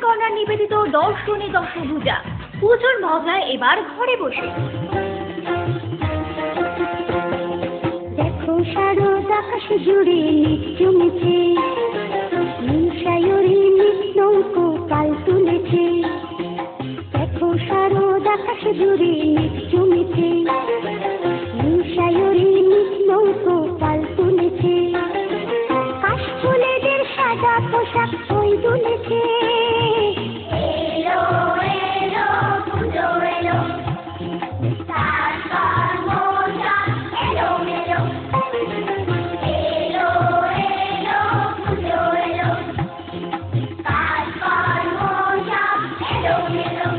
Corner নিবেদিত দর্শনে দশভূজা। পুজোর মজায় এবার ঘরে বসে। দেখো শারদ আকাশ জুড়ে জমেছে, নিশায়রি নৌকো পাল তুলেছে। দেখো শারদ আকাশ জুড়ে জমেছে, নিশায়রি নৌকো পাল তুলেছে। কাশফুলেদের সাদা পোশাক ওই দুলেছে। এলো এলো পুজো এলো, তারপর মোজা এলো মেলো। এলো এলো পুজো এলো, তারপর মোজা এলো মেলো।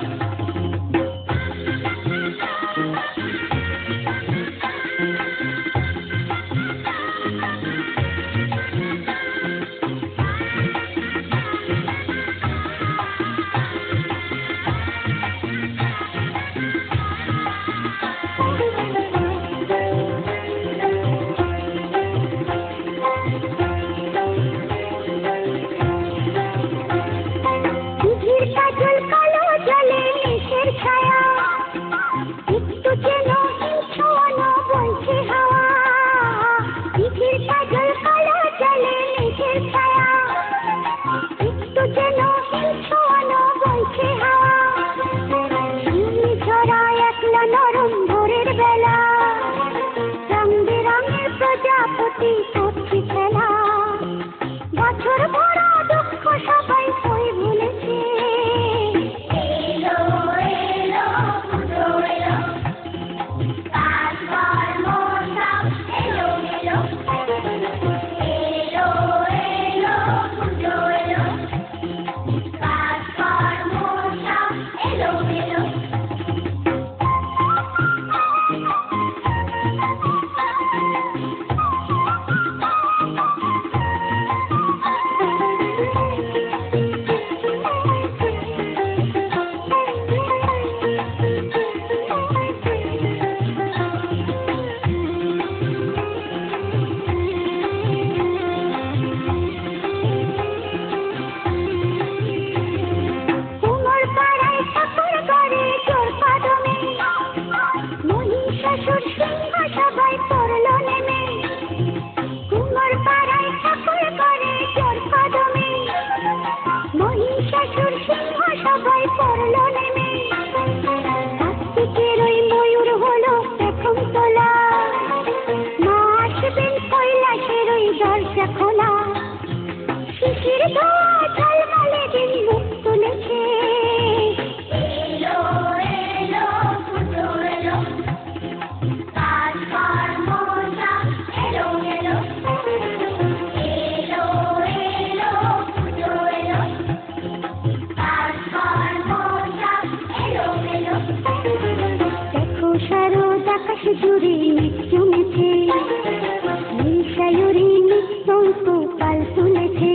নরম ভোরের বেলা রং বেরঙের প্রজাপতি করছে খেলা। বছর ভরা দুঃখ সবাই কই ভুলেছে। এলো এলো পুজো এলো, তারপর মোজা এলো মেলো। এলো এলো পুজো এলো, তারপর মোজা এলো মেলো। সবাই পড়লো নেমে, কুমোর পাড়ায় ঠাকুর করে জোর কদমে। মহিষাসুর সিংহ সবাই পড়লো নেমে, কার্তিকের ওই ময়ূর হলো প্রথম তোলা। মা আসবেন কৈলাসের ওই দরজা খোলা। শিশির ধোয়া ঝলমলে দিন মুখ তুলেছে। এলো এলো পুজো এলো, তারপর মোজা এলো মেলো। এলো এলো পুজো এলো, তারপর মোজা এলো মেলো। দেখো শারদ আকাশ জুড়ে জমেছে, নিশায়রি নৌকো পাল তুলেছে।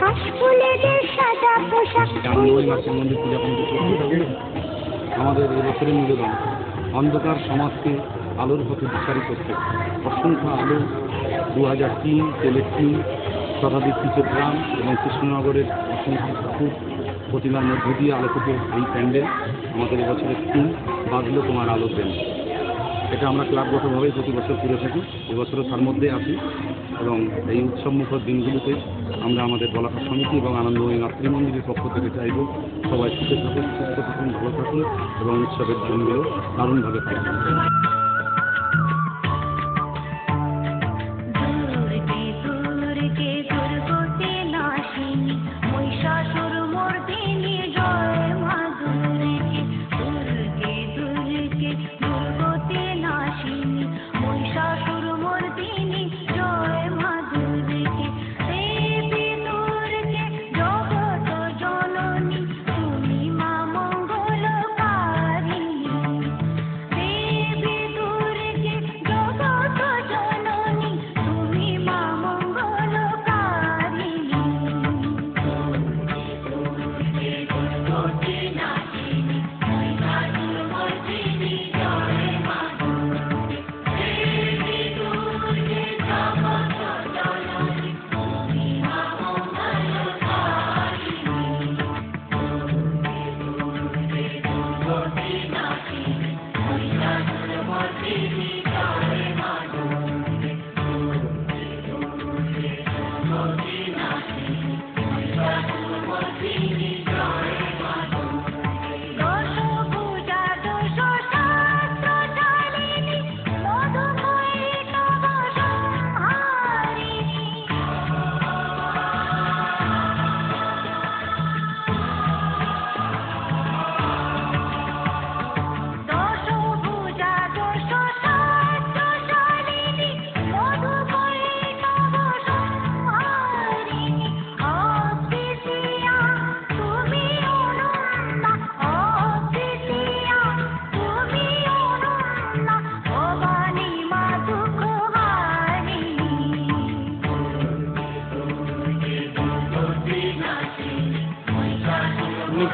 কাশফুলেদের সাদা পোশাক। জানুয়ারি মাসের মধ্যে পূজা কমিটি করতে থাকে। আমাদের এবছরের নিবেদন অন্ধকার সমাজকে আলোর পথে দিশারি করতে। অসংখ্য আলো, 2003 তেলের টিম, শতাধিক চিত্রগ্রাম এবং কৃষ্ণনগরের অসংখ্য ঠাকুর প্রতিমার মধ্য দিয়ে আলোকিত এই প্যান্ডেল আমাদের এবছরের টিম বাজলো তোমার আলো দেন। এটা আমরা ক্লাবগতভাবেই প্রতি বছর করে থাকি, এবছরও তার মধ্যে আছি। এবং এই উৎসবমুখর দিনগুলিতে আমরা আমাদের বলাকা সমিতি এবং আনন্দময়ী মাতৃমন্দিরের পক্ষ থেকে চাইব সবাই সুখে থাকুন, সুস্থ থাকুন, ভালো থাকুন এবং উৎসবের দিনগুলো দারুণভাবে কাটান। দেবী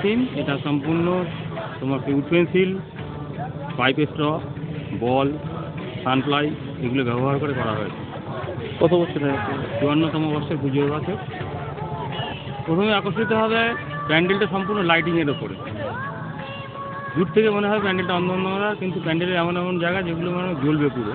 মেশিন, এটা সম্পূর্ণ তোমার উড পেন্সিল, পাইপ স্ট্র, বল, সানফ্লাই এগুলো ব্যবহার করে করা হয়েছে। কত বছর হয়েছে? 54তম বর্ষে পুজো আছে। প্রথমে আকর্ষিত হবে প্যান্ডেলটা সম্পূর্ণ লাইটিংয়ের ওপরে। দূর থেকে মনে হয় প্যান্ডেলটা অন্ধকার, কিন্তু প্যান্ডেলের এমন এমন জায়গা যেগুলো মানে জ্বলবে পুরো।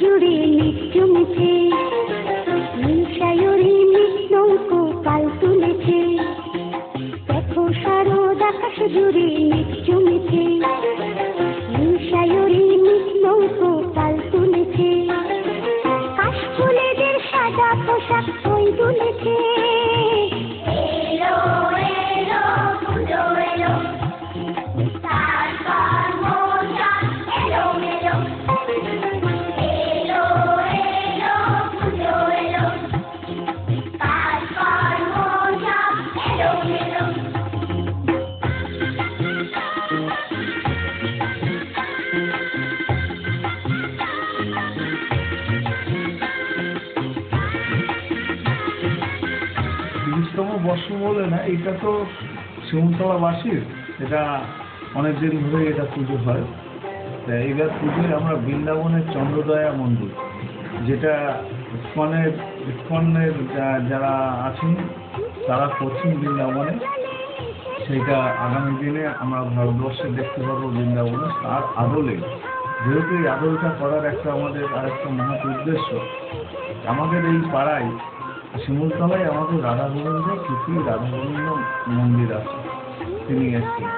জুড়ে নৃত্য মিছে, নিশায়রি নৌকো পাল তুলেছে। দেখো শারদ আকাশ জুড়ে নৃত্য মিছে, নিশায়রি নৌকো পাল তুলেছে। কাশফুলেদের সাদা পোশাক ওই দুলেছে। বর্ষ বলে না, এটা তো শিমুলতলাবাসীর, এটা অনেকদিন ধরে এটা পুজো হয়। এইবার পুজোয় আমরা বৃন্দাবনের চন্দ্রদয়া মন্দির, যেটা ইস্কনের যারা আছেন তারা করছেন বৃন্দাবনে, সেইটা আগামী দিনে আমরা ভারতবর্ষে দেখতে পাবো বৃন্দাবনে। তার আদলে, যেহেতু এই আদলটা করার একটা আমাদের আরেকটা মহৎ উদ্দেশ্য, আমাদের এই পাড়ায় শিমুলতলায় আমাদের রাধা গোবিন্দ রাধা গোবিন্দ মন্দির আছে, তিনি এসেছেন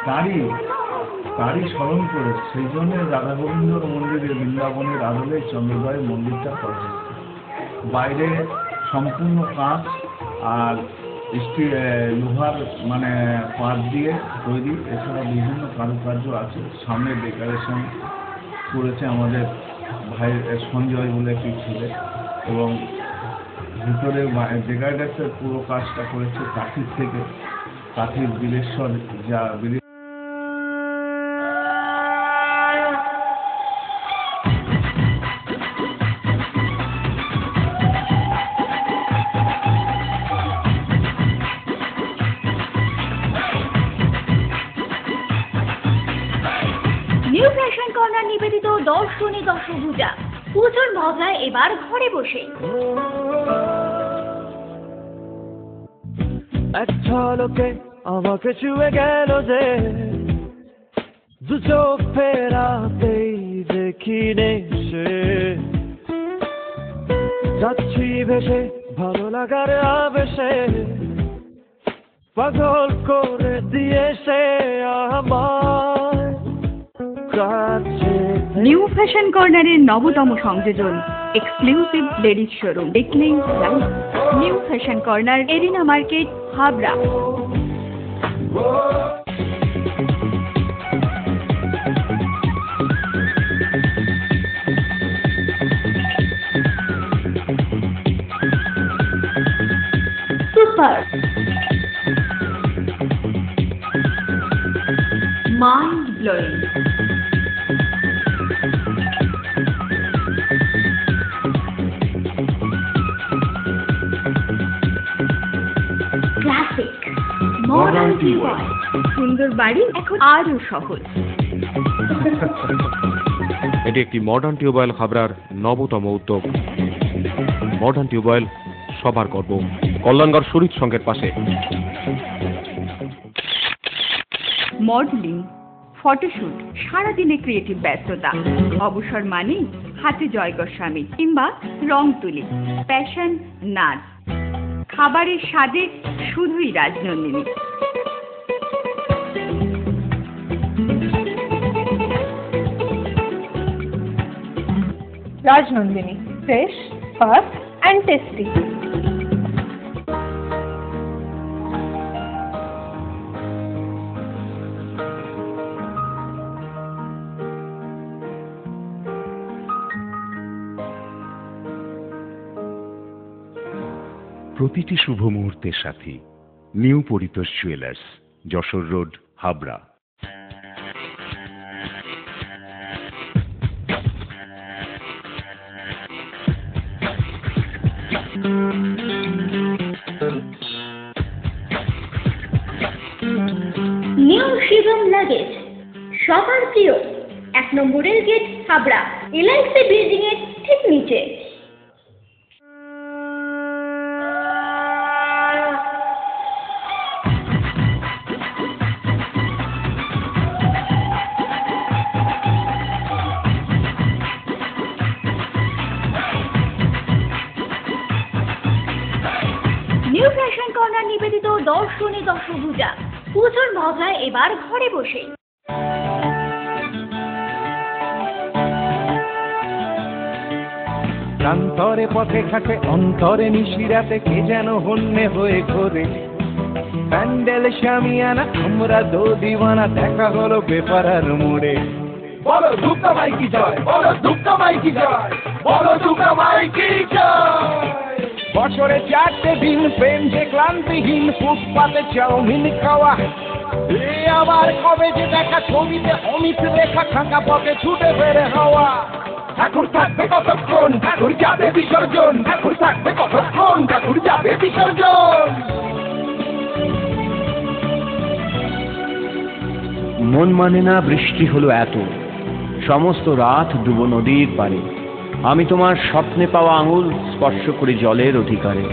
তারই স্মরণ করে সেই জন্য রাধা গোবিন্দর মন্দিরে বৃন্দাবনের আদলে চন্দ্রদয় মন্দিরটা করা হয়েছে। বাইরে সম্পূর্ণ কাঁচ আর লোহার মানে পাত দিয়ে তৈরি, এছাড়া বিভিন্ন কারুকার্য আছে। সামনে ডেকোরেশন করেছে আমাদের ভাই সঞ্জয় বলে একটি ছেলে, এবং ভিতরে ডেকোরেটের পুরো কাজটা করেছে কাঠির থেকে, কাঠির বিলেশ্বর যা দর্শনী দশভূজা পুজোর মজায় এবার ঘরে বসে। এক ঝলকে আমাকে ছুঁয়ে গেল যে, দু চোখ ফেরাতেই দেখি নেই সে, যাচ্ছি ভেসে ভালো লাগার আবেশে, পাগল করে দিয়েছে আমার কাছে। নিউ ফ্যাশন কর্নারের নবতম সংযোজন এক্সক্লুসিভ লেডিস শোরুম দেখলেই জানি। New fashion corner, arena market, Habra. Super mind blowing. Classic modern tubewell. সুন্দর বাড়ি এখন আরো সহজ। এটি একটি মডার্ন টিউবওয়েল হাবড়ার নবতম উদ্যোগ। মডার্ন টিউবওয়েল সবার গর্ব, কল্যাণগড় শরীর সংঘের পাশে। মডেলিং, ফটোশুট, সারাদিনে ক্রিয়েটিভ ব্যস্ততা, অবসর মানেই হাতে জয় গোস্বামী কিংবা রং তুলি, প্যাশন, নাচ, খাবারের স্বাদে শুধুই Rajnandini. Rajnandini, fresh, fast and tasty. প্রতিটি শুভ মুহূর্তের সাথী new Paritosh jewellers, Jessore road, Habra. New Shibam luggage, সবার প্রিয়, 1 number rail gate, Habra, LIC building এর ঠিক নিচে। নিউ ফ্যাশন কর্নার নিবেদিত দর্শনী দশভূজা পুজোর মজায় এবার ঘরে বসে। প্রান্তরে পথে ঘাটে অন্তরে নিশিরাতে কে যেন হন্যে হয়ে ঘোরে, প্যান্ডেল শামিয়ানা আমরা দো দিওয়ানা, দেখা হলো বেপারার মোড়ে। বলো দুর্গা মাই কি জয়, বলো দুর্গা মাই কি জয়, বলো দুর্গা মাই কি জয়। বছরে 4টে দিন প্রেম যে ক্লান্তিহীন, ফুটপাতে চাউমিন খাওয়া, এ আবার কবে যে দেখা ছবিতে অমিত রেখা, ফাঁকা পথে ছুটে বেড়ে হওয়া। ঠাকুর থাকবে কতক্ষণ, ঠাকুর যাবে বিসর্জন, ঠাকুর থাকবে কতক্ষণ, ঠাকুর যাবে বিসর্জন। মন মানে না বৃষ্টি হলো এত, সমস্ত রাত ডুবো নদীর পারে, আমি তোমার স্বপ্নে পাওয়া আঙুল স্পর্শ করি জলের অধিকারে।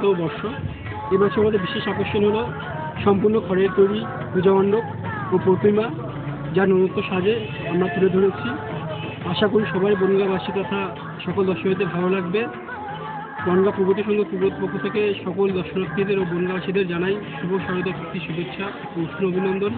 অন্যতম বর্ষ। এবছর আমাদের বিশেষ আকর্ষণ হলো সম্পূর্ণ খড়ের তৈরি পূজা মণ্ডপ ও প্রতিমা, যা নতুনত্ব সাজে আমরা তুলে ধরেছি। আশা করি সবাই বনগাঁবাসী তথা সকল দর্শনার্থীদের ভালো লাগবে। বনগাঁ প্রগতি সংঘ পক্ষ থেকে সকল দর্শনার্থীদের ও বনগাঁবাসীদের জানাই শুভ শারদীয় প্রীতি শুভেচ্ছা ও উষ্ণ অভিনন্দন।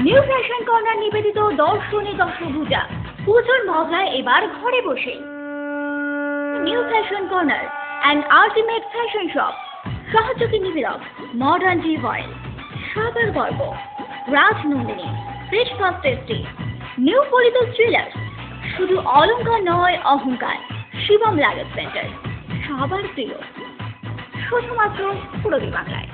নিউ ফ্যাশন কর্নার নিবেদিত দর্শনী দশভুজা পুজোর মজায় এবার ঘরে বসে। New fashion corner, an ultimate fashion shop সহযোগী নিবেদক মডার্ন টিউব অয়েল, সবার গর্ব Rajnandini, fresh first tasty, new Paritosh jewellers, শুধু অলংকার নয় অহংকার, শিবম লাগেজ সেন্টার, সবার প্রিয়, শুধুমাত্র পূর্বী বাংলায়।